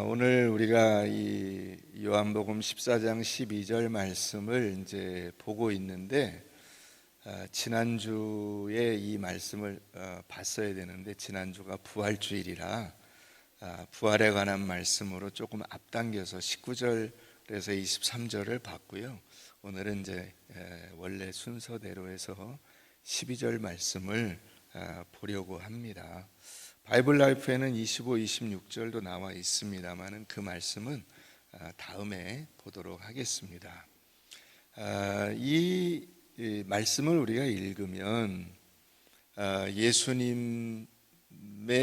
오늘 우리가 이 요한복음 14장 12절 말씀을 이제 보고 있는데 지난주에 이 말씀을 봤어야 되는데 지난주가 부활주일이라 부활에 관한 말씀으로 조금 앞당겨서 19절에서 23절을 봤고요. 오늘은 이제 원래 순서대로 해서 12절 말씀을 보려고 합니다. 바이블 라이프에는 25, 26절도 나와 있습니다만 그 말씀은 다음에 보도록 하겠습니다. 이 말씀을 우리가 읽으면 예수님의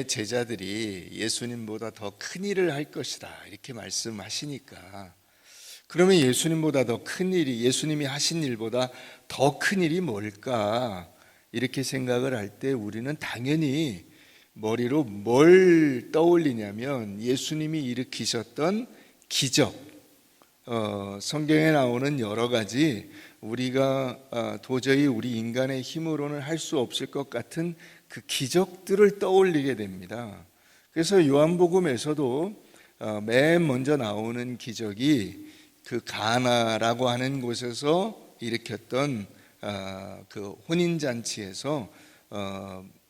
제자들이 예수님보다 더 큰 일을 할 것이다 이렇게 말씀하시니까, 그러면 예수님보다 더 큰 일이, 예수님이 하신 일보다 더 큰 일이 뭘까 이렇게 생각을 할 때 우리는 당연히 머리로 뭘 떠올리냐면 예수님이 일으키셨던 기적, 성경에 나오는 여러 가지 우리가 도저히 우리 인간의 힘으로는 할 수 없을 것 같은 그 기적들을 떠올리게 됩니다. 그래서 요한복음에서도 맨 먼저 나오는 기적이 그 가나라고 하는 곳에서 일으켰던 그 혼인잔치에서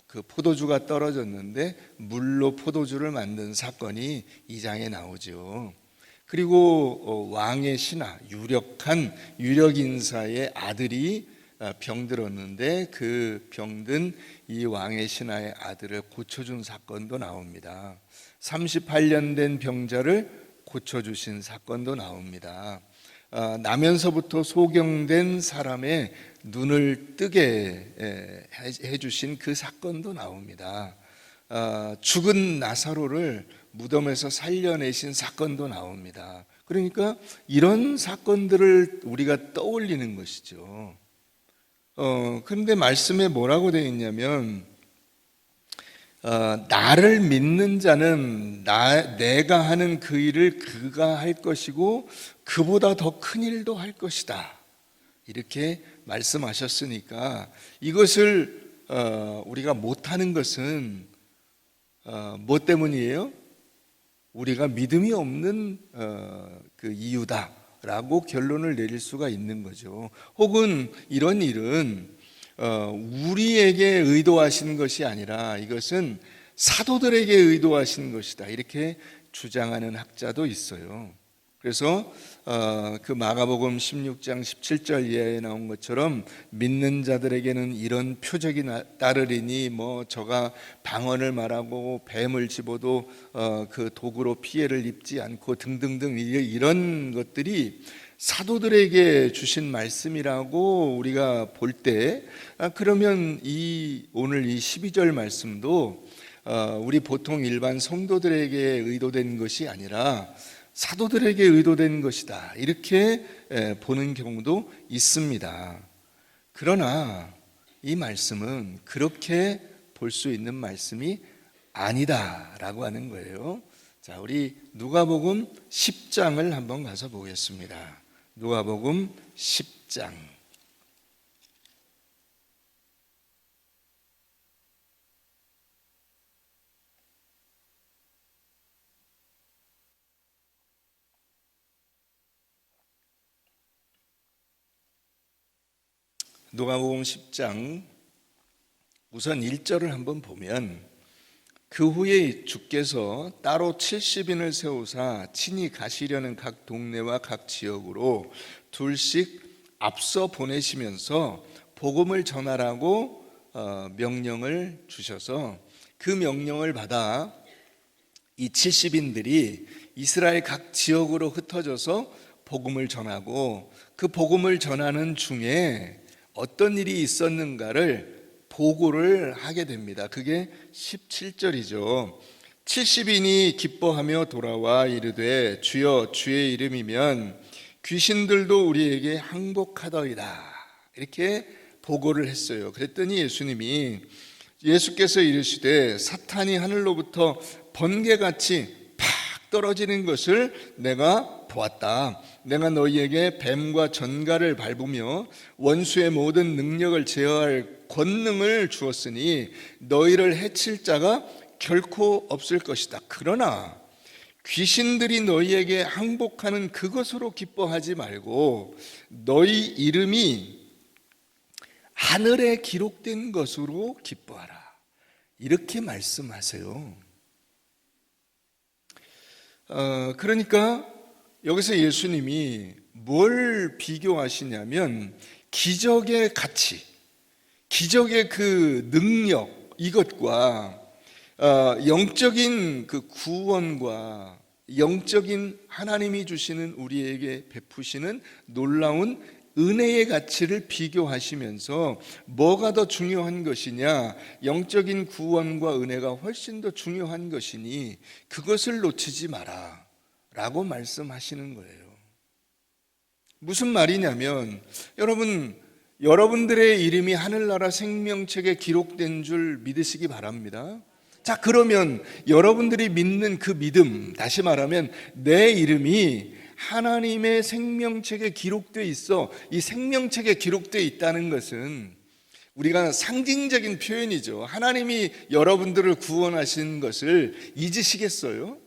그 포도주가 떨어졌는데 물로 포도주를 만든 사건이 2장에 나오죠. 그리고 왕의 신하, 유력한 유력인사의 아들이 병들었는데 그 병든 이 왕의 신하의 아들을 고쳐준 사건도 나옵니다. 38년 된 병자를 고쳐주신 사건도 나옵니다. 나면서부터 소경된 사람의 눈을 뜨게 해주신 그 사건도 나옵니다. 죽은 나사로를 무덤에서 살려내신 사건도 나옵니다. 그러니까 이런 사건들을 우리가 떠올리는 것이죠. 그런데 말씀에 뭐라고 되어 있냐면 나를 믿는 자는 내가 하는 그 일을 그가 할 것이고 그보다 더 큰 일도 할 것이다 이렇게 말씀하셨으니까, 이것을 우리가 못하는 것은 뭐 때문이에요? 우리가 믿음이 없는 그 이유다라고 결론을 내릴 수가 있는 거죠. 혹은 이런 일은 우리에게 의도하시는 것이 아니라 이것은 사도들에게 의도하시는 것이다 이렇게 주장하는 학자도 있어요. 그래서 그 마가복음 16장 17절 이하에 나온 것처럼 믿는 자들에게는 이런 표적이 따르리니 뭐 저가 방언을 말하고 뱀을 집어도 그 독으로 피해를 입지 않고 등등등 이런 것들이 사도들에게 주신 말씀이라고 우리가 볼 때, 그러면 오늘 이 12절 말씀도 우리 보통 일반 성도들에게 의도된 것이 아니라 사도들에게 의도된 것이다 이렇게 보는 경우도 있습니다. 그러나 이 말씀은 그렇게 볼 수 있는 말씀이 아니다라고 하는 거예요. 자, 우리 누가복음 10장을 한번 가서 보겠습니다. 누가복음 10장. 누가복음 10장 우선 1절을 한번 보면, 그 후에 주께서 따로 70인을 세우사 친히 가시려는 각 동네와 각 지역으로 둘씩 앞서 보내시면서 복음을 전하라고 명령을 주셔서 그 명령을 받아 이 70인들이 이스라엘 각 지역으로 흩어져서 복음을 전하고, 그 복음을 전하는 중에 어떤 일이 있었는가를 보고를 하게 됩니다. 그게 17절이죠. 70인이 기뻐하며 돌아와 이르되 주여 주의 이름이면 귀신들도 우리에게 항복하더이다 이렇게 보고를 했어요. 그랬더니 예수께서 이르시되 사탄이 하늘로부터 번개같이 팍 떨어지는 것을 내가 보았다. 내가 너희에게 뱀과 전갈을 밟으며 원수의 모든 능력을 제어할 권능을 주었으니 너희를 해칠 자가 결코 없을 것이다. 그러나 귀신들이 너희에게 항복하는 그것으로 기뻐하지 말고 너희 이름이 하늘에 기록된 것으로 기뻐하라. 이렇게 말씀하세요. 그러니까 여기서 예수님이 뭘 비교하시냐면 기적의 가치, 기적의 그 능력, 이것과 영적인 그 구원과 영적인 하나님이 주시는 우리에게 베푸시는 놀라운 은혜의 가치를 비교하시면서 뭐가 더 중요한 것이냐, 영적인 구원과 은혜가 훨씬 더 중요한 것이니 그것을 놓치지 마라 라고 말씀하시는 거예요. 무슨 말이냐면 여러분들의 이름이 하늘나라 생명책에 기록된 줄 믿으시기 바랍니다. 자, 그러면 여러분들이 믿는 그 믿음, 다시 말하면 내 이름이 하나님의 생명책에 기록되어 있어. 이 생명책에 기록되어 있다는 것은 우리가 상징적인 표현이죠. 하나님이 여러분들을 구원하신 것을 잊으시겠어요?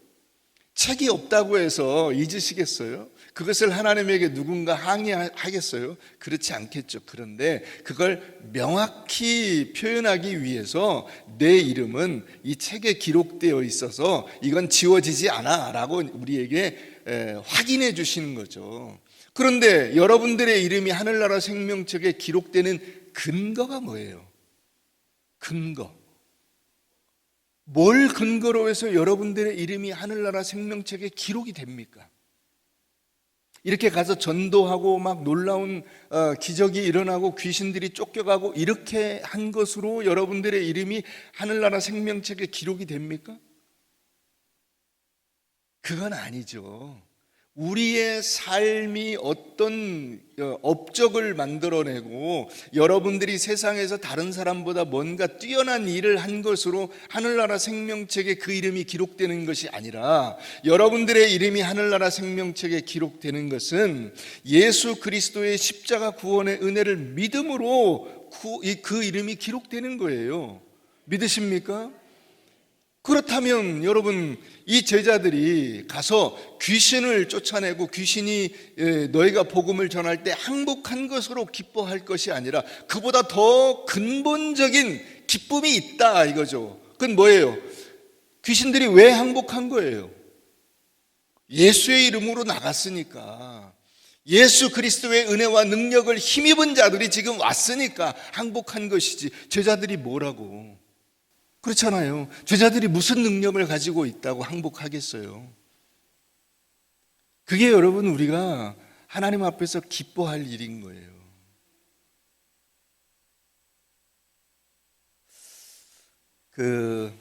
책이 없다고 해서 잊으시겠어요? 그것을 하나님에게 누군가 항의하겠어요? 그렇지 않겠죠. 그런데 그걸 명확히 표현하기 위해서 내 이름은 이 책에 기록되어 있어서 이건 지워지지 않아 라고 우리에게 확인해 주시는 거죠. 그런데 여러분들의 이름이 하늘나라 생명책에 기록되는 근거가 뭐예요? 근거. 뭘 근거로 해서 여러분들의 이름이 하늘나라 생명책에 기록이 됩니까? 이렇게 가서 전도하고 막 놀라운 기적이 일어나고 귀신들이 쫓겨가고 이렇게 한 것으로 여러분들의 이름이 하늘나라 생명책에 기록이 됩니까? 그건 아니죠. 우리의 삶이 어떤 업적을 만들어내고 여러분들이 세상에서 다른 사람보다 뭔가 뛰어난 일을 한 것으로 하늘나라 생명책에 그 이름이 기록되는 것이 아니라 여러분들의 이름이 하늘나라 생명책에 기록되는 것은 예수 그리스도의 십자가 구원의 은혜를 믿음으로 그 이름이 기록되는 거예요. 믿으십니까? 그렇다면 여러분, 이 제자들이 가서 귀신을 쫓아내고 귀신이 너희가 복음을 전할 때 항복한 것으로 기뻐할 것이 아니라 그보다 더 근본적인 기쁨이 있다 이거죠. 그건 뭐예요? 귀신들이 왜 항복한 거예요? 예수의 이름으로 나갔으니까, 예수 그리스도의 은혜와 능력을 힘입은 자들이 지금 왔으니까 항복한 것이지, 제자들이 뭐라고? 그렇잖아요. 제자들이 무슨 능력을 가지고 있다고 항복하겠어요? 그게 여러분 우리가 하나님 앞에서 기뻐할 일인 거예요. 그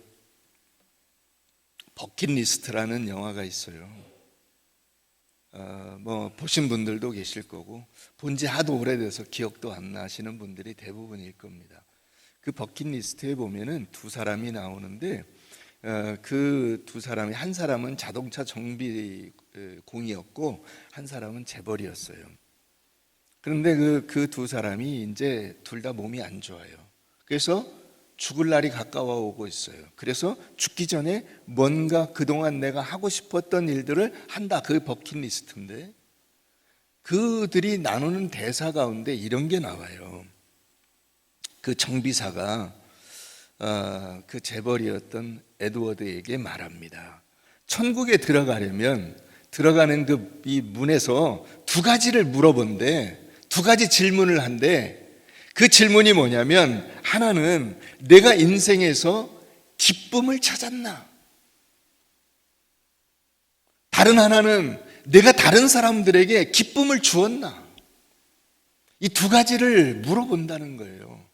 버킷리스트라는 영화가 있어요. 보신 분들도 계실 거고 본지 하도 오래돼서 기억도 안 나시는 분들이 대부분일 겁니다. 그 버킷리스트에 보면은 두 사람이 나오는데 그 두 사람이, 한 사람은 자동차 정비 공이었고 한 사람은 재벌이었어요. 그런데 그 두 사람이 이제 둘 다 몸이 안 좋아요. 그래서 죽을 날이 가까워 오고 있어요. 그래서 죽기 전에 뭔가 그동안 내가 하고 싶었던 일들을 한다. 그 버킷리스트인데 그들이 나누는 대사 가운데 이런 게 나와요. 그 정비사가 그 재벌이었던 에드워드에게 말합니다. 천국에 들어가려면 들어가는 이 문에서 두 가지를 물어본대. 두 가지 질문을 한대. 그 질문이 뭐냐면, 하나는 내가 인생에서 기쁨을 찾았나? 다른 하나는 내가 다른 사람들에게 기쁨을 주었나? 이 두 가지를 물어본다는 거예요.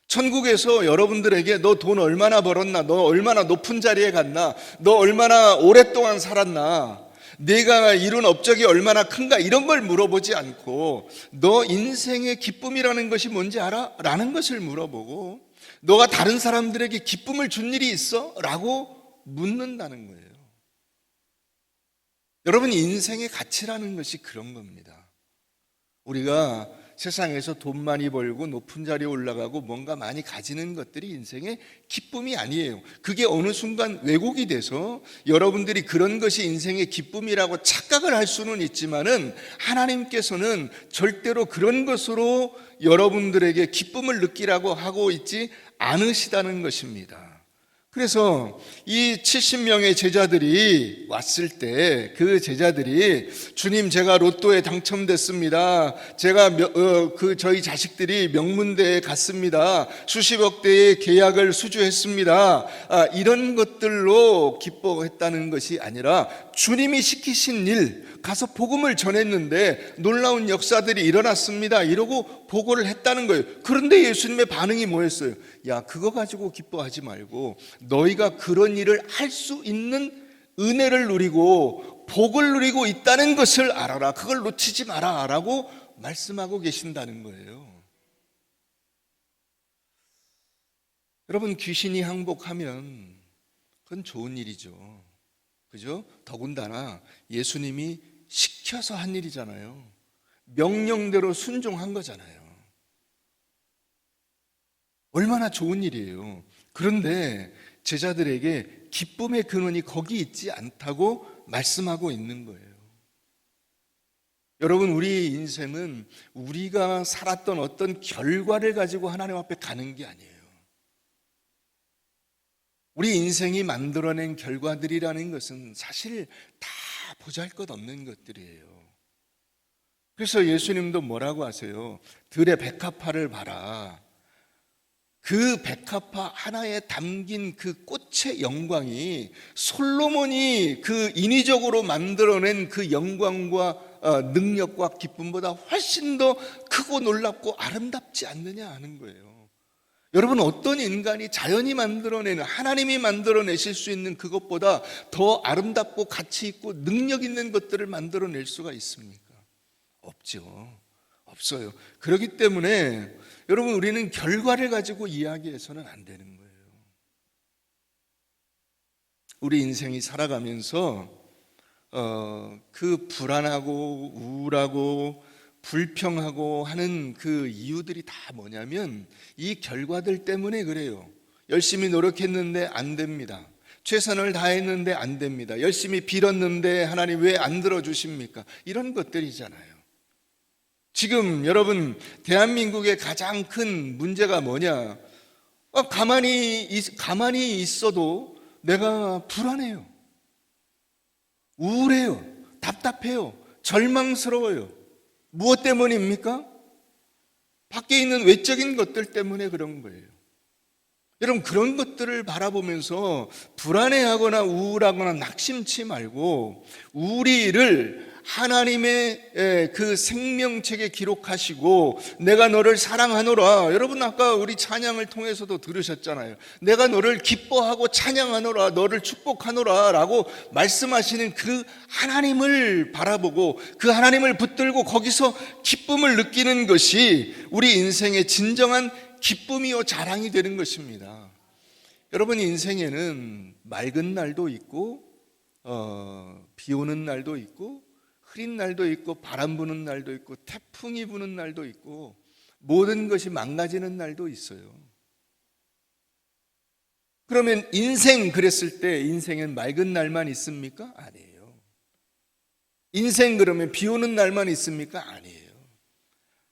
천국에서 여러분들에게 너 돈 얼마나 벌었나? 너 얼마나 높은 자리에 갔나? 너 얼마나 오랫동안 살았나? 내가 이룬 업적이 얼마나 큰가? 이런 걸 물어보지 않고 너 인생의 기쁨이라는 것이 뭔지 알아? 라는 것을 물어보고 너가 다른 사람들에게 기쁨을 준 일이 있어? 라고 묻는다는 거예요. 여러분, 인생의 가치라는 것이 그런 겁니다. 우리가 세상에서 돈 많이 벌고 높은 자리에 올라가고 뭔가 많이 가지는 것들이 인생의 기쁨이 아니에요. 그게 어느 순간 왜곡이 돼서 여러분들이 그런 것이 인생의 기쁨이라고 착각을 할 수는 있지만은 하나님께서는 절대로 그런 것으로 여러분들에게 기쁨을 느끼라고 하고 있지 않으시다는 것입니다. 그래서 이 70명의 제자들이 왔을 때 그 제자들이 주님, 제가 로또에 당첨됐습니다. 제가 저희 자식들이 명문대에 갔습니다. 수십억 대의 계약을 수주했습니다. 이런 것들로 기뻐했다는 것이 아니라 주님이 시키신 일, 가서 복음을 전했는데 놀라운 역사들이 일어났습니다. 이러고 보고를 했다는 거예요. 그런데 예수님의 반응이 뭐였어요? 야, 그거 가지고 기뻐하지 말고 너희가 그런 일을 할 수 있는 은혜를 누리고 복을 누리고 있다는 것을 알아라. 그걸 놓치지 마라 라고 말씀하고 계신다는 거예요. 여러분, 귀신이 항복하면 그건 좋은 일이죠. 그죠? 더군다나 예수님이 시켜서 한 일이잖아요. 명령대로 순종한 거잖아요. 얼마나 좋은 일이에요. 그런데 제자들에게 기쁨의 근원이 거기 있지 않다고 말씀하고 있는 거예요. 여러분, 우리 인생은 우리가 살았던 어떤 결과를 가지고 하나님 앞에 가는 게 아니에요. 우리 인생이 만들어낸 결과들이라는 것은 사실 다 보잘것없는 것들이에요. 그래서 예수님도 뭐라고 하세요? 들의 백합화를 봐라. 그 백합화 하나에 담긴 그 꽃의 영광이 솔로몬이 그 인위적으로 만들어낸 그 영광과 능력과 기쁨보다 훨씬 더 크고 놀랍고 아름답지 않느냐 하는 거예요. 여러분, 어떤 인간이 자연이 만들어내는, 하나님이 만들어내실 수 있는 그것보다 더 아름답고 가치 있고 능력 있는 것들을 만들어낼 수가 있습니까? 없죠. 없어요. 그렇기 때문에 여러분, 우리는 결과를 가지고 이야기해서는 안 되는 거예요. 우리 인생이 살아가면서 그 불안하고 우울하고 불평하고 하는 그 이유들이 다 뭐냐면 이 결과들 때문에 그래요. 열심히 노력했는데 안 됩니다. 최선을 다했는데 안 됩니다. 열심히 빌었는데 하나님 왜 안 들어주십니까? 이런 것들이잖아요. 지금 여러분, 대한민국의 가장 큰 문제가 뭐냐? 가만히 있어도 내가 불안해요. 우울해요. 답답해요. 절망스러워요. 무엇 때문입니까? 밖에 있는 외적인 것들 때문에 그런 거예요. 여러분, 그런 것들을 바라보면서 불안해하거나 우울하거나 낙심치 말고 우리를 하나님의 그 생명책에 기록하시고 내가 너를 사랑하노라. 여러분, 아까 우리 찬양을 통해서도 들으셨잖아요. 내가 너를 기뻐하고 찬양하노라, 너를 축복하노라 라고 말씀하시는 그 하나님을 바라보고 그 하나님을 붙들고 거기서 기쁨을 느끼는 것이 우리 인생의 진정한 기쁨이요 자랑이 되는 것입니다. 여러분, 인생에는 맑은 날도 있고 비 오는 날도 있고 흐린 날도 있고 바람 부는 날도 있고 태풍이 부는 날도 있고 모든 것이 망가지는 날도 있어요. 그러면 인생 그랬을 때 인생엔 맑은 날만 있습니까? 아니에요. 인생 그러면 비 오는 날만 있습니까? 아니에요.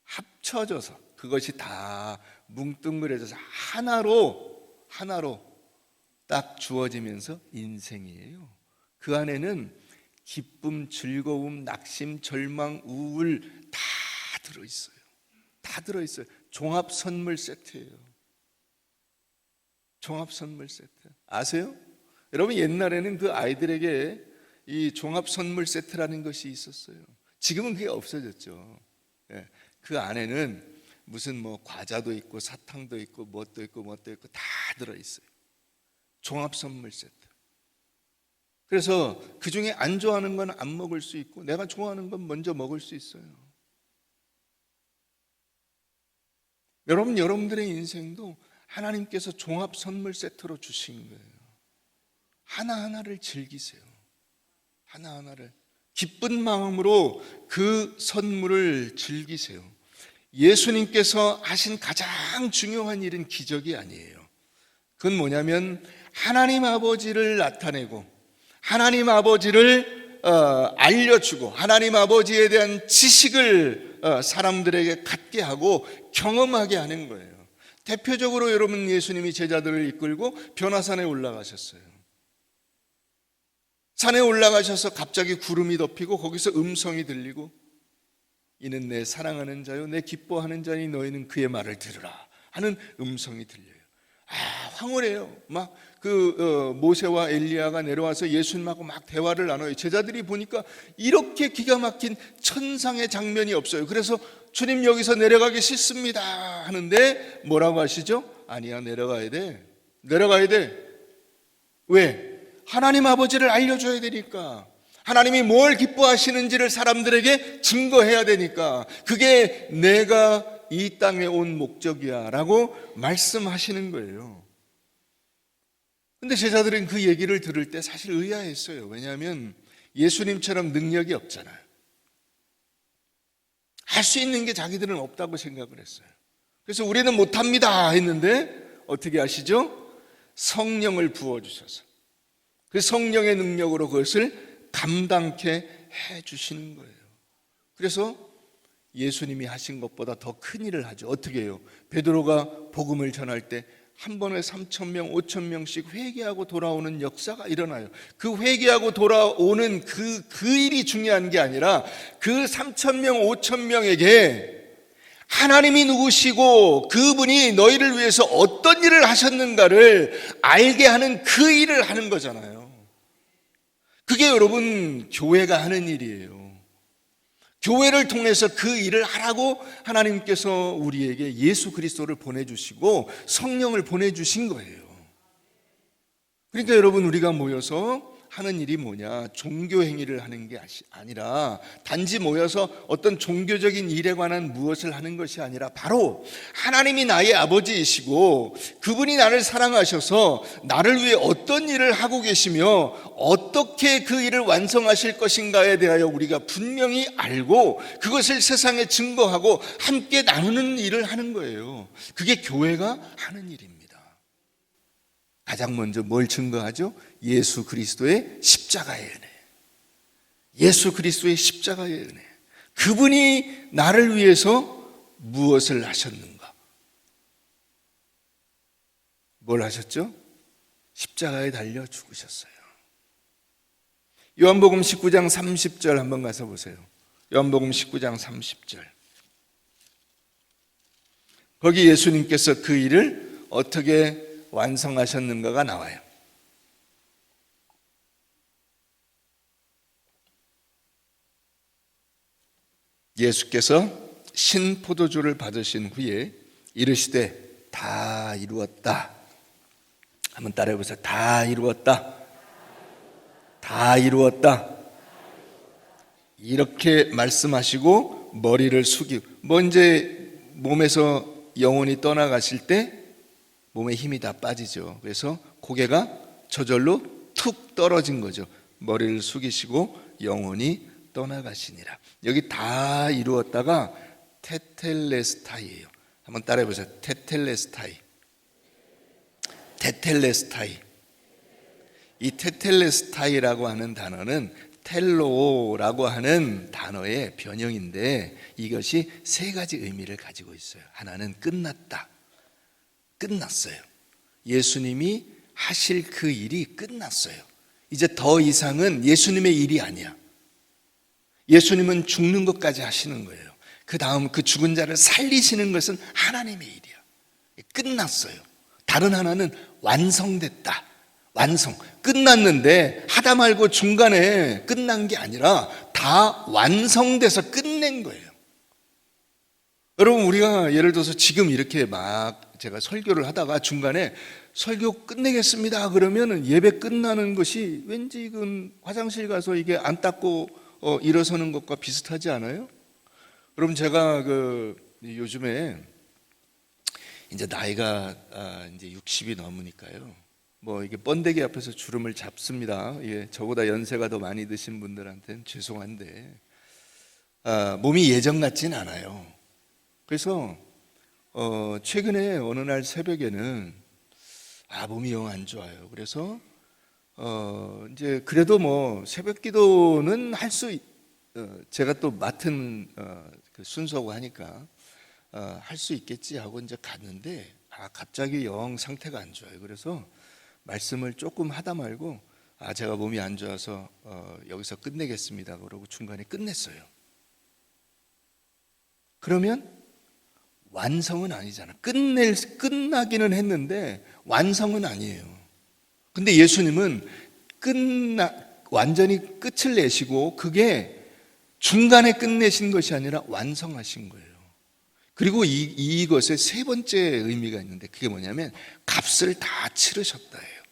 합쳐져서 그것이 다 뭉뚱그려져서 하나로 딱 주어지면서 인생이에요. 그 안에는 기쁨, 즐거움, 낙심, 절망, 우울 다 들어있어요. 다 들어있어요. 종합 선물 세트예요. 종합 선물 세트. 아세요? 여러분, 옛날에는 그 아이들에게 이 종합 선물 세트라는 것이 있었어요. 지금은 그게 없어졌죠. 그 안에는 무슨 뭐 과자도 있고 사탕도 있고 뭣도 있고 다 들어있어요. 종합 선물 세트. 그래서 그 중에 안 좋아하는 건 안 먹을 수 있고 내가 좋아하는 건 먼저 먹을 수 있어요. 여러분들의 인생도 하나님께서 종합 선물 세트로 주신 거예요. 하나하나를 즐기세요. 하나하나를 기쁜 마음으로 그 선물을 즐기세요. 예수님께서 하신 가장 중요한 일은 기적이 아니에요. 그건 뭐냐면 하나님 아버지를 나타내고 하나님 아버지를 알려주고 하나님 아버지에 대한 지식을 사람들에게 갖게 하고 경험하게 하는 거예요. 대표적으로 여러분, 예수님이 제자들을 이끌고 변화산에 올라가셨어요. 산에 올라가셔서 갑자기 구름이 덮이고 거기서 음성이 들리고 이는 내 사랑하는 자요 내 기뻐하는 자니 너희는 그의 말을 들으라 하는 음성이 들려요. 황홀해요. 막 모세와 엘리야가 내려와서 예수님하고 막 대화를 나눠요. 제자들이 보니까 이렇게 기가 막힌 천상의 장면이 없어요. 그래서 주님 여기서 내려가기 싫습니다 하는데 뭐라고 하시죠? 아니야, 내려가야 돼. 왜? 하나님 아버지를 알려줘야 되니까. 하나님이 뭘 기뻐하시는지를 사람들에게 증거해야 되니까. 그게 내가 이 땅에 온 목적이야 라고 말씀하시는 거예요. 근데 제자들은 그 얘기를 들을 때 사실 의아했어요. 왜냐하면 예수님처럼 능력이 없잖아요. 할 수 있는 게 자기들은 없다고 생각을 했어요. 그래서 우리는 못합니다 했는데 어떻게 하시죠? 성령을 부어주셔서 그 성령의 능력으로 그것을 감당케 해주시는 거예요. 그래서 예수님이 하신 것보다 더 큰 일을 하죠. 어떻게 해요? 베드로가 복음을 전할 때 한 번에 3,000명, 5,000명씩 회개하고 돌아오는 역사가 일어나요. 그 회개하고 돌아오는 그 일이 중요한 게 아니라 그 3,000명, 5,000명에게 하나님이 누구시고 그분이 너희를 위해서 어떤 일을 하셨는가를 알게 하는 그 일을 하는 거잖아요. 그게 여러분 교회가 하는 일이에요. 교회를 통해서 그 일을 하라고 하나님께서 우리에게 예수 그리스도를 보내주시고 성령을 보내주신 거예요. 그러니까 여러분, 우리가 모여서 하는 일이 뭐냐? 종교 행위를 하는 게 아니라 단지 모여서 어떤 종교적인 일에 관한 무엇을 하는 것이 아니라 바로 하나님이 나의 아버지이시고 그분이 나를 사랑하셔서 나를 위해 어떤 일을 하고 계시며 어떻게 그 일을 완성하실 것인가에 대하여 우리가 분명히 알고 그것을 세상에 증거하고 함께 나누는 일을 하는 거예요. 그게 교회가 하는 일입니다. 가장 먼저 뭘 증거하죠? 예수 그리스도의 십자가의 은혜. 예수 그리스도의 십자가의 은혜. 그분이 나를 위해서 무엇을 하셨는가? 뭘 하셨죠? 십자가에 달려 죽으셨어요. 요한복음 19장 30절 한번 가서 보세요. 요한복음 19장 30절. 거기 예수님께서 그 일을 어떻게 완성하셨는가가 나와요. 예수께서 신포도주를 받으신 후에 이르시되 다 이루었다. 한번 따라해 보세요. 다 이루었다. 다 이루었다. 이렇게 말씀하시고 머리를 숙이고, 이제 몸에서 영혼이 떠나가실 때 몸에 힘이 다 빠지죠. 그래서 고개가 저절로 툭 떨어진 거죠. 머리를 숙이시고 영혼이 떠나가시니라. 여기 다 이루었다가 테텔레스타이예요. 한번 따라해 보세요. 테텔레스타이. 테텔레스타이. 이 테텔레스타이라고 하는 단어는 텔로라고 하는 단어의 변형인데 이것이 세 가지 의미를 가지고 있어요. 하나는 끝났다. 끝났어요. 예수님이 하실 그 일이 끝났어요. 이제 더 이상은 예수님의 일이 아니야. 예수님은 죽는 것까지 하시는 거예요. 그 다음 그 죽은 자를 살리시는 것은 하나님의 일이야. 끝났어요. 다른 하나는 완성됐다. 완성. 끝났는데 하다 말고 중간에 끝난 게 아니라 다 완성돼서 끝낸 거예요. 여러분, 우리가 예를 들어서 지금 이렇게 막 제가 설교를 하다가 중간에 설교 끝내겠습니다 그러면 예배 끝나는 것이 왠지 화장실 가서 이게 안 닦고 일어서는 것과 비슷하지 않아요? 여러분, 제가 요즘에 이제 나이가 이제 60이 넘으니까요. 이게 번데기 앞에서 주름을 잡습니다. 예, 저보다 연세가 더 많이 드신 분들한테는 죄송한데 몸이 예전 같진 않아요. 그래서 최근에 어느 날 새벽에는 몸이 영 안 좋아요. 그래서 이제 그래도 뭐 새벽 기도는 제가 또 맡은 그 순서고 하니까 할 수 있겠지 하고 이제 갔는데 갑자기 영 상태가 안 좋아요. 그래서 말씀을 조금 하다 말고 제가 몸이 안 좋아서 여기서 끝내겠습니다. 그러고 중간에 끝냈어요. 그러면 완성은 아니잖아. 끝나기는 했는데 완성은 아니에요. 근데 예수님은 완전히 끝을 내시고 그게 중간에 끝내신 것이 아니라 완성하신 거예요. 그리고 이것의 세 번째 의미가 있는데 그게 뭐냐면 값을 다 치르셨다예요.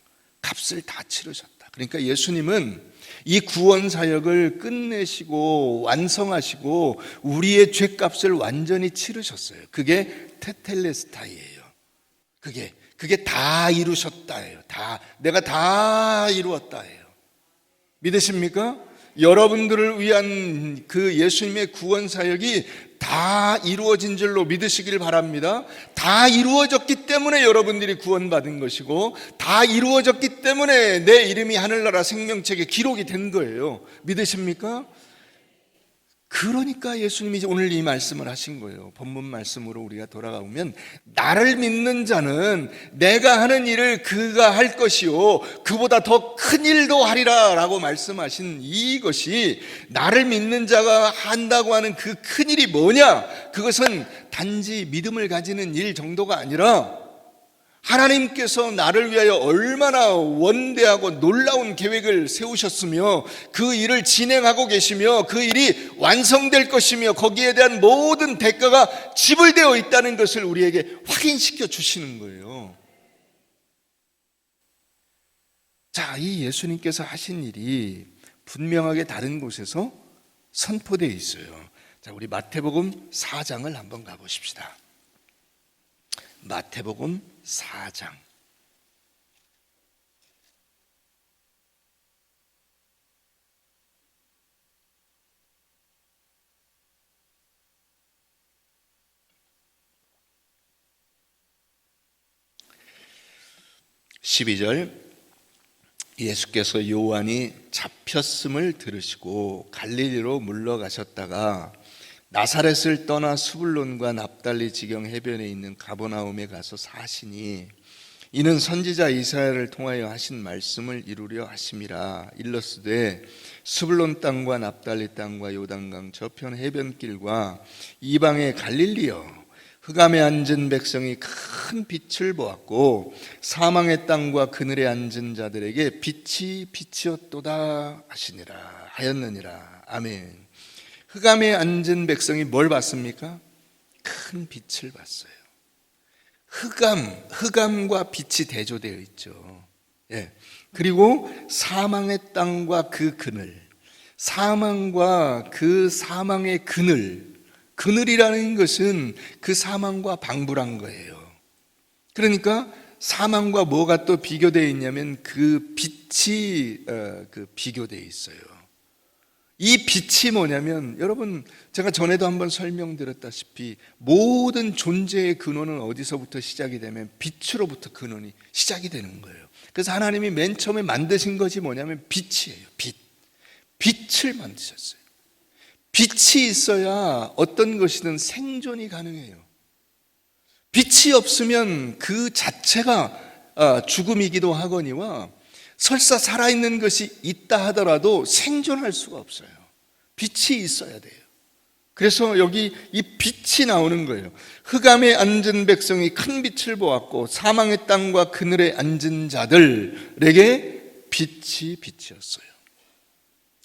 값을 다 치르셨다. 그러니까 예수님은 이 구원 사역을 끝내시고 완성하시고 우리의 죄값을 완전히 치르셨어요. 그게 테텔레스타이예요. 그게 다 이루셨다예요. 내가 다 이루었다예요. 믿으십니까? 여러분들을 위한 그 예수님의 구원 사역이 다 이루어진 줄로 믿으시길 바랍니다. 다 이루어졌기 때문에 여러분들이 구원받은 것이고 다 이루어졌기 때문에 내 이름이 하늘나라 생명책에 기록이 된 거예요. 믿으십니까? 그러니까 예수님이 오늘 이 말씀을 하신 거예요. 본문 말씀으로 우리가 돌아가보면 나를 믿는 자는 내가 하는 일을 그가 할 것이요 그보다 더 큰 일도 하리라 라고 말씀하신 이것이 나를 믿는 자가 한다고 하는 그 큰 일이 뭐냐? 그것은 단지 믿음을 가지는 일 정도가 아니라 하나님께서 나를 위하여 얼마나 원대하고 놀라운 계획을 세우셨으며 그 일을 진행하고 계시며 그 일이 완성될 것이며 거기에 대한 모든 대가가 지불되어 있다는 것을 우리에게 확인시켜 주시는 거예요. 자, 이 예수님께서 하신 일이 분명하게 다른 곳에서 선포되어 있어요. 자, 우리 마태복음 4장을 한번 가보십시다. 마태복음 4장. (12절) 예수께서 요한이 잡혔음을 들으시고 갈릴리로 물러가셨다가 나사렛을 떠나 스불론과 납달리 지경 해변에 있는 가버나움에 가서 사시니 이는 선지자 이사야를 통하여 하신 말씀을 이루려 하심이라. 일러스되 스불론 땅과 납달리 땅과 요단강 저편 해변길과 이방의 갈릴리여 흑암에 앉은 백성이 큰 빛을 보았고 사망의 땅과 그늘에 앉은 자들에게 빛이 빛이었도다 하였느니라. 아멘. 흑암에 앉은 백성이 뭘 봤습니까? 큰 빛을 봤어요. 흑암과 빛이 대조되어 있죠. 예. 그리고 사망의 땅과 그 그늘, 사망과 그 사망의 그늘이라는 것은 그 사망과 방불한 거예요. 그러니까 사망과 뭐가 또 비교되어 있냐면 그 빛이 비교되어 있어요. 이 빛이 뭐냐면 여러분 제가 전에도 한번 설명드렸다시피 모든 존재의 근원은 어디서부터 시작이 되면 빛으로부터 근원이 시작이 되는 거예요. 그래서 하나님이 맨 처음에 만드신 것이 뭐냐면 빛이에요. 빛을 만드셨어요. 빛이 있어야 어떤 것이든 생존이 가능해요. 빛이 없으면 그 자체가 죽음이기도 하거니와 설사 살아있는 것이 있다 하더라도 생존할 수가 없어요. 빛이 있어야 돼요. 그래서 여기 이 빛이 나오는 거예요. 흑암에 앉은 백성이 큰 빛을 보았고 사망의 땅과 그늘에 앉은 자들에게 빛이 빛이었어요.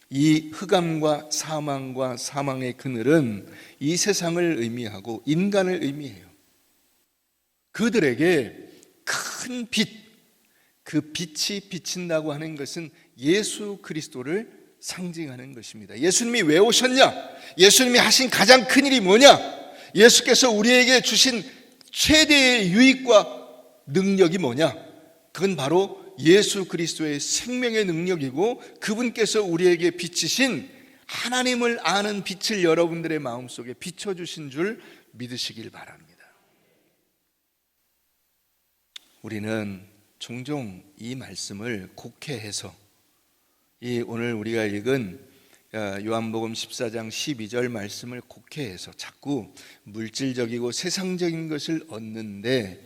이 흑암과 사망과 사망의 그늘은 이 세상을 의미하고 인간을 의미해요. 그들에게 큰 빛, 그 빛이 비친다고 하는 것은 예수 그리스도를 상징하는 것입니다. 예수님이 왜 오셨냐? 예수님이 하신 가장 큰 일이 뭐냐? 예수께서 우리에게 주신 최대의 유익과 능력이 뭐냐? 그건 바로 예수 그리스도의 생명의 능력이고 그분께서 우리에게 비치신 하나님을 아는 빛을 여러분들의 마음속에 비춰주신 줄 믿으시길 바랍니다. 우리는 종종 이 말씀을 곡해해서 이 오늘 우리가 읽은 요한복음 14장 12절 말씀을 곡해해서 자꾸 물질적이고 세상적인 것을 얻는데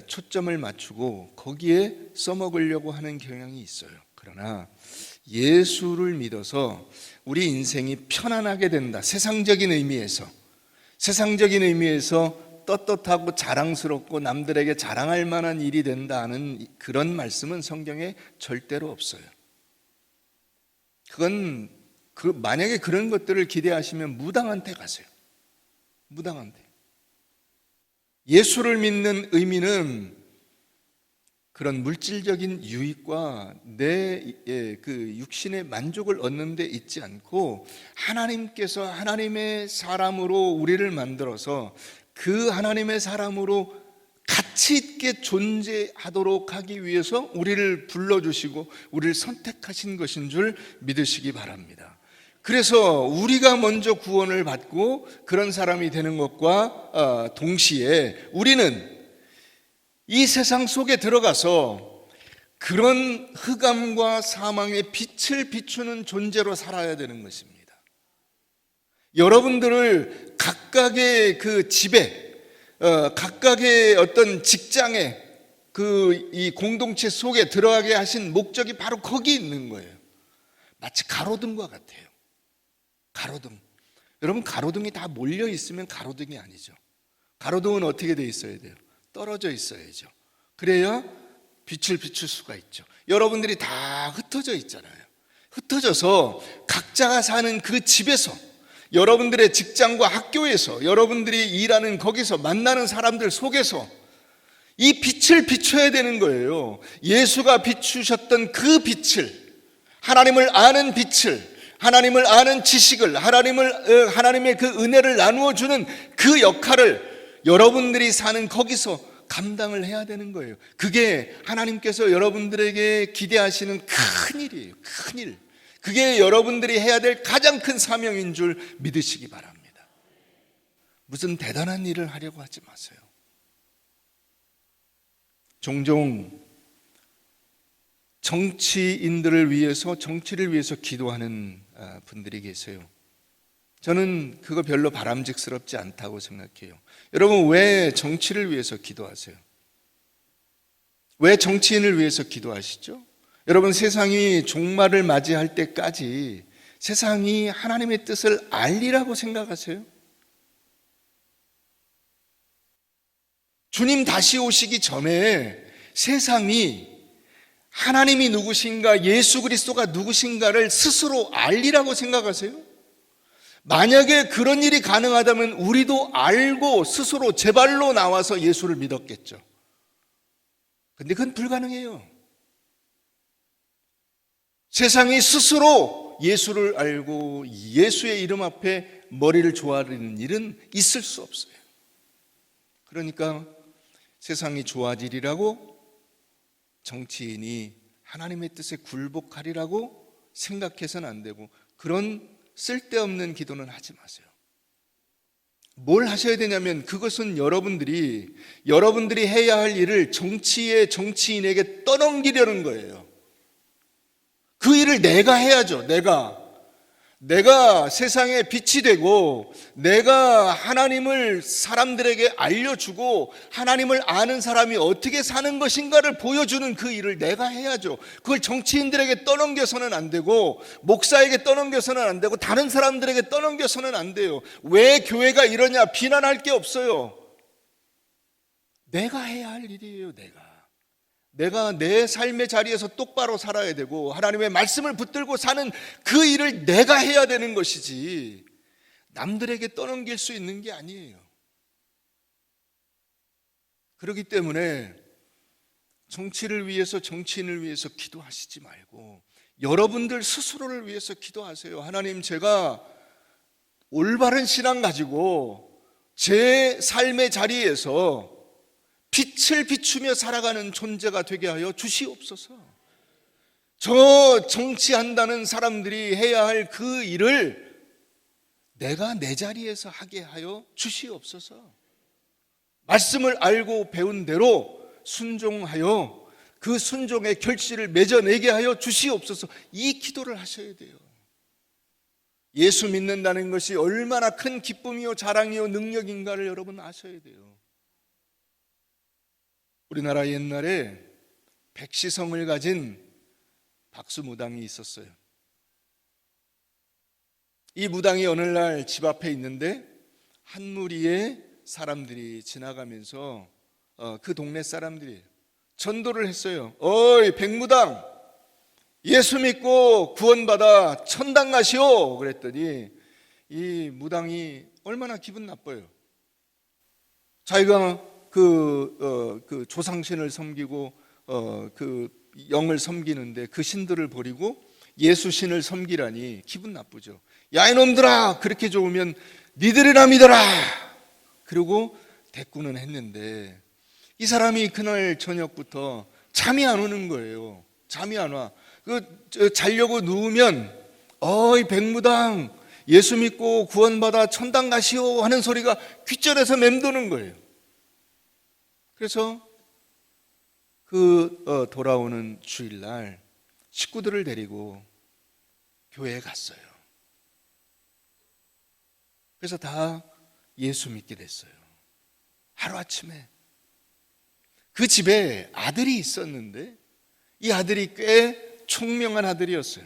초점을 맞추고 거기에 써먹으려고 하는 경향이 있어요. 그러나 예수를 믿어서 우리 인생이 편안하게 된다. 세상적인 의미에서 떳떳하고 자랑스럽고 남들에게 자랑할 만한 일이 된다는 그런 말씀은 성경에 절대로 없어요. 그건 만약에 그런 것들을 기대하시면 무당한 데 가세요. 무당한 데. 예수를 믿는 의미는 그런 물질적인 유익과 내 육신의 만족을 얻는 데 있지 않고 하나님께서 하나님의 사람으로 우리를 만들어서 그 하나님의 사람으로 가치 있게 존재하도록 하기 위해서 우리를 불러주시고 우리를 선택하신 것인 줄 믿으시기 바랍니다. 그래서 우리가 먼저 구원을 받고 그런 사람이 되는 것과 동시에 우리는 이 세상 속에 들어가서 그런 흑암과 사망의 빛을 비추는 존재로 살아야 되는 것입니다. 여러분들을 각각의 그 집에, 각각의 어떤 직장에 이 공동체 속에 들어가게 하신 목적이 바로 거기 있는 거예요. 마치 가로등과 같아요. 가로등. 여러분, 가로등이 다 몰려 있으면 가로등이 아니죠. 가로등은 어떻게 돼 있어야 돼요? 떨어져 있어야죠. 그래야 빛을 비출 수가 있죠. 여러분들이 다 흩어져 있잖아요. 흩어져서 각자가 사는 그 집에서, 여러분들의 직장과 학교에서, 여러분들이 일하는 거기서 만나는 사람들 속에서 이 빛을 비춰야 되는 거예요. 예수가 비추셨던 그 빛을, 하나님을 아는 빛을, 하나님을 아는 지식을, 하나님의 그 은혜를 나누어 주는 그 역할을 여러분들이 사는 거기서 감당을 해야 되는 거예요. 그게 하나님께서 여러분들에게 기대하시는 큰 일이에요. 큰 일. 그게 여러분들이 해야 될 가장 큰 사명인 줄 믿으시기 바랍니다. 무슨 대단한 일을 하려고 하지 마세요. 종종 정치인들을 위해서, 정치를 위해서 기도하는 분들이 계세요. 저는 그거 별로 바람직스럽지 않다고 생각해요. 여러분, 왜 정치를 위해서 기도하세요? 왜 정치인을 위해서 기도하시죠? 여러분, 세상이 종말을 맞이할 때까지 세상이 하나님의 뜻을 알리라고 생각하세요? 주님 다시 오시기 전에 세상이 하나님이 누구신가, 예수 그리스도가 누구신가를 스스로 알리라고 생각하세요? 만약에 그런 일이 가능하다면 우리도 알고 스스로 제 발로 나와서 예수를 믿었겠죠. 근데 그건 불가능해요. 세상이 스스로 예수를 알고 예수의 이름 앞에 머리를 조아리는 일은 있을 수 없어요. 그러니까 세상이 좋아지리라고, 정치인이 하나님의 뜻에 굴복하리라고 생각해서는 안 되고, 그런 쓸데없는 기도는 하지 마세요. 뭘 하셔야 되냐면, 그것은 여러분들이 해야 할 일을 정치인에게 떠넘기려는 거예요. 그 일을 내가 해야죠. 내가 세상에 빛이 되고, 내가 하나님을 사람들에게 알려주고, 하나님을 아는 사람이 어떻게 사는 것인가를 보여주는 그 일을 내가 해야죠. 그걸 정치인들에게 떠넘겨서는 안 되고, 목사에게 떠넘겨서는 안 되고, 다른 사람들에게 떠넘겨서는 안 돼요. 왜 교회가 이러냐 비난할 게 없어요. 내가 해야 할 일이에요. 내가 내 삶의 자리에서 똑바로 살아야 되고, 하나님의 말씀을 붙들고 사는 그 일을 내가 해야 되는 것이지 남들에게 떠넘길 수 있는 게 아니에요. 그렇기 때문에 정치를 위해서, 정치인을 위해서 기도하시지 말고 여러분들 스스로를 위해서 기도하세요. 하나님, 제가 올바른 신앙 가지고 제 삶의 자리에서 빛을 비추며 살아가는 존재가 되게 하여 주시옵소서. 저 정치한다는 사람들이 해야 할 그 일을 내가 내 자리에서 하게 하여 주시옵소서. 말씀을 알고 배운 대로 순종하여 그 순종의 결실을 맺어내게 하여 주시옵소서. 이 기도를 하셔야 돼요. 예수 믿는다는 것이 얼마나 큰 기쁨이요 자랑이요 능력인가를 여러분 아셔야 돼요. 우리나라 옛날에 백시성을 가진 박수무당이 있었어요. 이 무당이 어느 날 집 앞에 있는데 한 무리의 사람들이 지나가면서 그 동네 사람들이 전도를 했어요. 어이 백무당, 예수 믿고 구원받아 천당 가시오. 그랬더니 이 무당이 얼마나 기분 나빠요. 자기가 그 조상신을 섬기고 그 영을 섬기는데 그 신들을 버리고 예수신을 섬기라니 기분 나쁘죠. 야 이놈들아, 그렇게 좋으면 니들이나 믿어라. 그리고 대꾸는 했는데 이 사람이 그날 저녁부터 잠이 안 오는 거예요. 잠이 안 와. 자려고 누우면 어이 백무당, 예수 믿고 구원받아 천당 가시오 하는 소리가 귓절에서 맴도는 거예요. 그래서 돌아오는 주일날 식구들을 데리고 교회에 갔어요. 그래서 다 예수 믿게 됐어요. 하루아침에. 그 집에 아들이 있었는데 이 아들이 꽤 총명한 아들이었어요.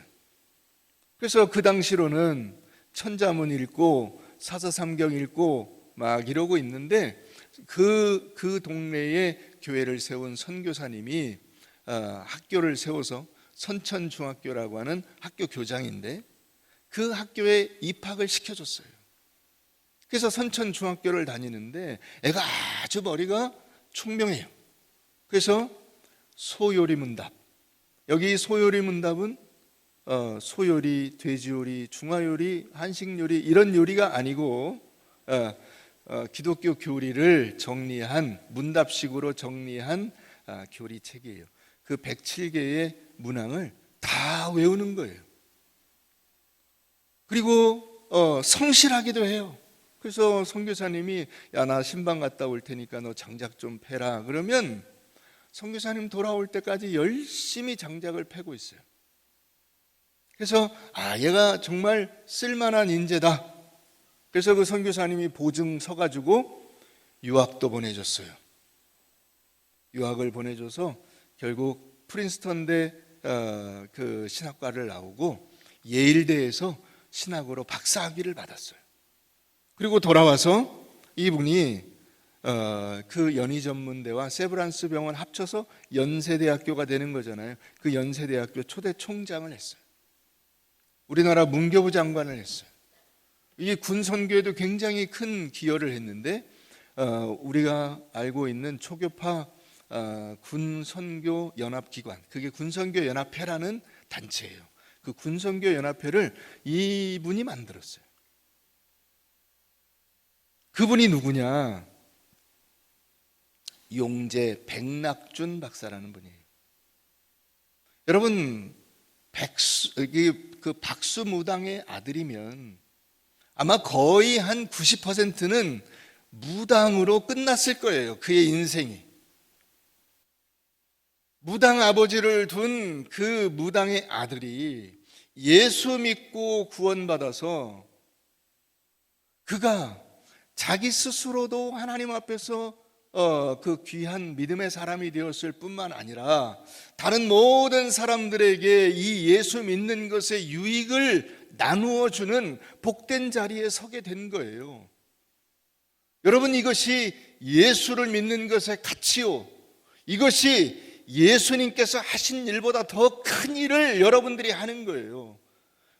그래서 그 당시로는 천자문 읽고 사서삼경 읽고 막 이러고 있는데 그 동네에 교회를 세운 선교사님이 학교를 세워서 선천중학교라고 하는 학교 교장인데 그 학교에 입학을 시켜줬어요. 그래서 선천중학교를 다니는데 애가 아주 머리가 총명해요. 그래서 소요리문답, 여기 소요리문답은 소요리, 돼지요리, 중화요리, 한식요리 이런 요리가 아니고 기독교 교리를 정리한 문답식으로 정리한 교리책이에요. 그 107개의 문항을 다 외우는 거예요. 그리고 성실하기도 해요. 그래서 선교사님이 야 나 신방 갔다 올 테니까 너 장작 좀 패라 그러면 선교사님 돌아올 때까지 열심히 장작을 패고 있어요. 그래서 얘가 정말 쓸만한 인재다. 그래서 그 선교사님이 보증 서가지고 유학도 보내줬어요. 유학을 보내줘서 결국 프린스턴대 그 신학과를 나오고 예일대에서 신학으로 박사학위를 받았어요. 그리고 돌아와서 이분이 그 연희전문대와 세브란스 병원 합쳐서 연세대학교가 되는 거잖아요. 그 연세대학교 초대 총장을 했어요. 우리나라 문교부 장관을 했어요. 이 군선교에도 굉장히 큰 기여를 했는데 우리가 알고 있는 초교파 군선교 연합기관, 그게 군선교 연합회라는 단체예요. 그 군선교 연합회를 이분이 만들었어요. 그분이 누구냐? 용재 백낙준 박사라는 분이에요. 여러분, 그 박수무당의 아들이면 아마 거의 한 90%는 무당으로 끝났을 거예요. 그의 인생이. 무당 아버지를 둔 그 무당의 아들이 예수 믿고 구원받아서 그가 자기 스스로도 하나님 앞에서 그 귀한 믿음의 사람이 되었을 뿐만 아니라 다른 모든 사람들에게 이 예수 믿는 것의 유익을 나누어 주는 복된 자리에 서게 된 거예요. 여러분, 이것이 예수를 믿는 것의 가치요, 이것이 예수님께서 하신 일보다 더 큰 일을 여러분들이 하는 거예요.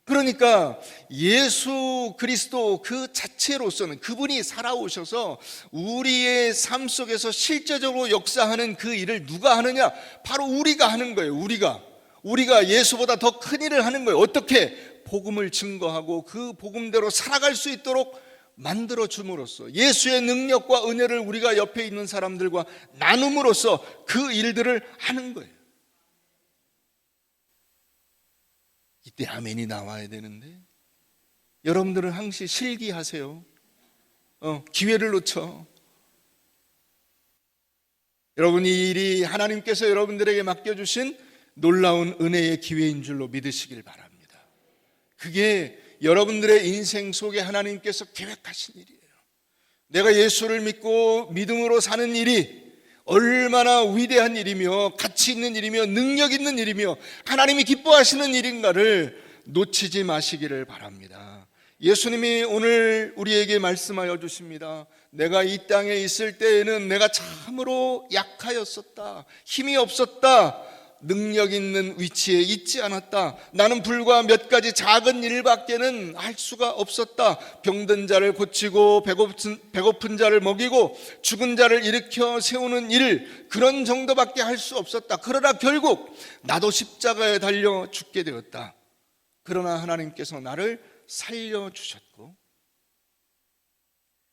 그러니까 예수 그리스도 그 자체로서는 그분이 살아오셔서 우리의 삶 속에서 실제적으로 역사하는 그 일을 누가 하느냐? 바로 우리가 하는 거예요. 우리가 예수보다 더 큰 일을 하는 거예요. 어떻게? 복음을 증거하고 그 복음대로 살아갈 수 있도록 만들어 줌으로써 예수의 능력과 은혜를 우리가 옆에 있는 사람들과 나눔으로써 그 일들을 하는 거예요. 이때 아멘이 나와야 되는데 여러분들은 항시 실기하세요. 기회를 놓쳐. 여러분, 이 일이 하나님께서 여러분들에게 맡겨주신 놀라운 은혜의 기회인 줄로 믿으시길 바랍니다. 그게 여러분들의 인생 속에 하나님께서 계획하신 일이에요. 내가 예수를 믿고 믿음으로 사는 일이 얼마나 위대한 일이며 가치 있는 일이며 능력 있는 일이며 하나님이 기뻐하시는 일인가를 놓치지 마시기를 바랍니다. 예수님이 오늘 우리에게 말씀하여 주십니다. 내가 이 땅에 있을 때에는 내가 참으로 약하였었다. 힘이 없었다. 능력 있는 위치에 있지 않았다. 나는 불과 몇 가지 작은 일밖에는 할 수가 없었다. 병든 자를 고치고 배고픈 자를 먹이고 죽은 자를 일으켜 세우는 일, 그런 정도밖에 할 수 없었다. 그러나 결국 나도 십자가에 달려 죽게 되었다. 그러나 하나님께서 나를 살려주셨고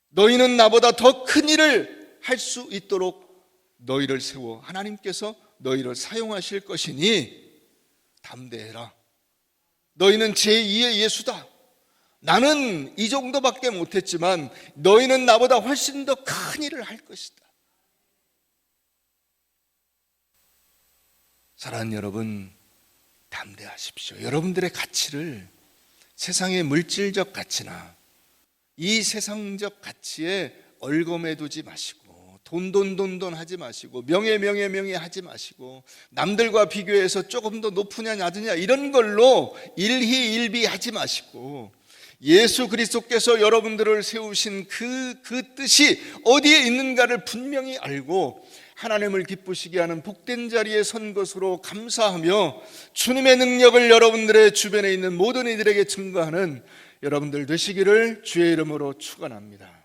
너희는 나보다 더 큰 일을 할 수 있도록 너희를 세워 하나님께서 너희를 사용하실 것이니 담대해라. 너희는 제2의 예수다. 나는 이 정도밖에 못했지만 너희는 나보다 훨씬 더 큰 일을 할 것이다. 사랑하는 여러분, 담대하십시오. 여러분들의 가치를 세상의 물질적 가치나 이 세상적 가치에 얼검해 두지 마시고 돈 하지 마시고 명예 하지 마시고 남들과 비교해서 조금 더 높으냐 낮으냐 이런 걸로 일희일비 하지 마시고 예수 그리스도께서 여러분들을 세우신 그 뜻이 어디에 있는가를 분명히 알고 하나님을 기쁘시게 하는 복된 자리에 선 것으로 감사하며 주님의 능력을 여러분들의 주변에 있는 모든 이들에게 증거하는 여러분들 되시기를 주의 이름으로 축원합니다.